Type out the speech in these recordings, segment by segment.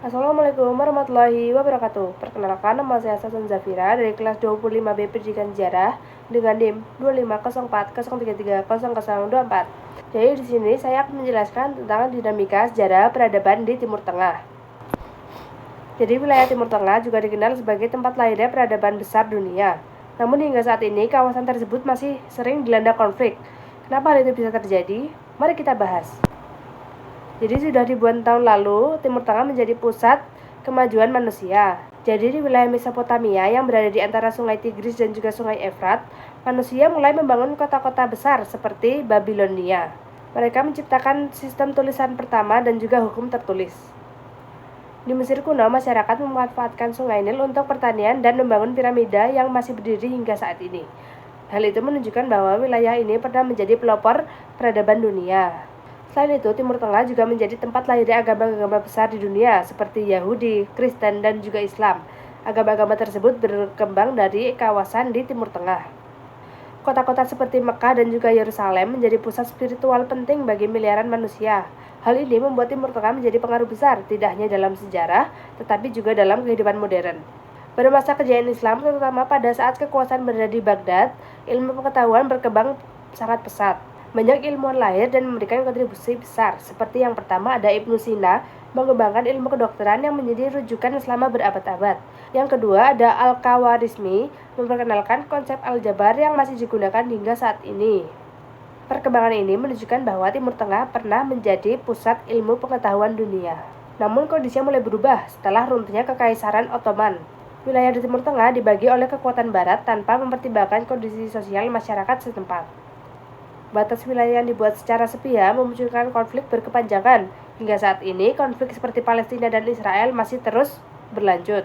Assalamualaikum warahmatullahi wabarakatuh. Perkenalkan, nama saya Sasan Zafira dari kelas 25B Pendidikan Sejarah dengan NIM 25040330024. Jadi di sini saya akan menjelaskan tentang dinamika sejarah peradaban di Timur Tengah. Jadi wilayah Timur Tengah juga dikenal sebagai tempat lahirnya peradaban besar dunia. Namun hingga saat ini kawasan tersebut masih sering dilanda konflik. Kenapa hal itu bisa terjadi? Mari kita bahas. Jadi sudah ribuan tahun lalu, Timur Tengah menjadi pusat kemajuan manusia. Jadi di wilayah Mesopotamia yang berada di antara sungai Tigris dan juga sungai Efrat, manusia mulai membangun kota-kota besar seperti Babilonia. Mereka menciptakan sistem tulisan pertama dan juga hukum tertulis. Di Mesir kuno, masyarakat memanfaatkan sungai Nil untuk pertanian dan membangun piramida yang masih berdiri hingga saat ini. Hal itu menunjukkan bahwa wilayah ini pernah menjadi pelopor peradaban dunia. Selain itu, Timur Tengah juga menjadi tempat lahirnya agama-agama besar di dunia seperti Yahudi, Kristen, dan juga Islam. Agama-agama tersebut berkembang dari kawasan di Timur Tengah. Kota-kota seperti Mekah dan juga Yerusalem menjadi pusat spiritual penting bagi miliaran manusia. Hal ini membuat Timur Tengah menjadi pengaruh besar, tidak hanya dalam sejarah, tetapi juga dalam kehidupan modern. Pada masa kejayaan Islam, terutama pada saat kekuasaan berada di Baghdad, ilmu pengetahuan berkembang sangat pesat. Banyak ilmuwan lahir dan memberikan kontribusi besar. Seperti yang pertama ada Ibnu Sina, mengembangkan ilmu kedokteran yang menjadi rujukan selama berabad-abad. Yang kedua ada Al-Khawarizmi, memperkenalkan konsep aljabar yang masih digunakan hingga saat ini. Perkembangan ini menunjukkan bahwa Timur Tengah pernah menjadi pusat ilmu pengetahuan dunia. Namun kondisinya mulai berubah setelah runtuhnya Kekaisaran Ottoman. Wilayah di Timur Tengah dibagi oleh kekuatan Barat tanpa mempertimbangkan kondisi sosial masyarakat setempat. Batas wilayah yang dibuat secara sepihak memunculkan konflik berkepanjangan. Hingga saat ini, konflik seperti Palestina dan Israel masih terus berlanjut.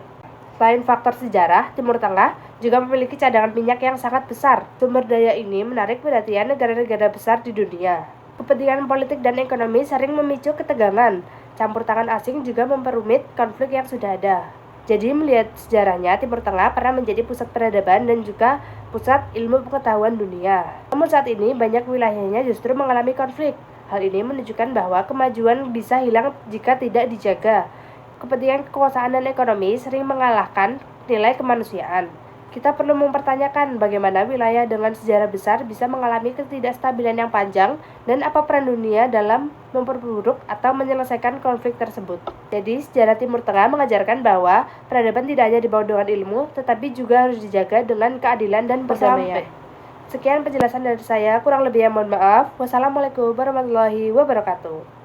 Selain faktor sejarah, Timur Tengah juga memiliki cadangan minyak yang sangat besar. Sumber daya ini menarik perhatian negara-negara besar di dunia. Kepentingan politik dan ekonomi sering memicu ketegangan. Campur tangan asing juga memperumit konflik yang sudah ada. Jadi melihat sejarahnya, Timur Tengah pernah menjadi pusat peradaban dan juga pusat ilmu pengetahuan dunia. Namun saat ini banyak wilayahnya justru mengalami konflik. Hal ini menunjukkan bahwa kemajuan bisa hilang jika tidak dijaga. Kepentingan kekuasaan dan ekonomi sering mengalahkan nilai kemanusiaan. Kita perlu mempertanyakan bagaimana wilayah dengan sejarah besar bisa mengalami ketidakstabilan yang panjang dan apa peran dunia dalam memperburuk atau menyelesaikan konflik tersebut. Jadi, sejarah Timur Tengah mengajarkan bahwa peradaban tidak hanya dibawa dengan ilmu, tetapi juga harus dijaga dengan keadilan dan perdamaian. Sekian penjelasan dari saya, kurang lebihnya mohon maaf. Wassalamualaikum warahmatullahi wabarakatuh.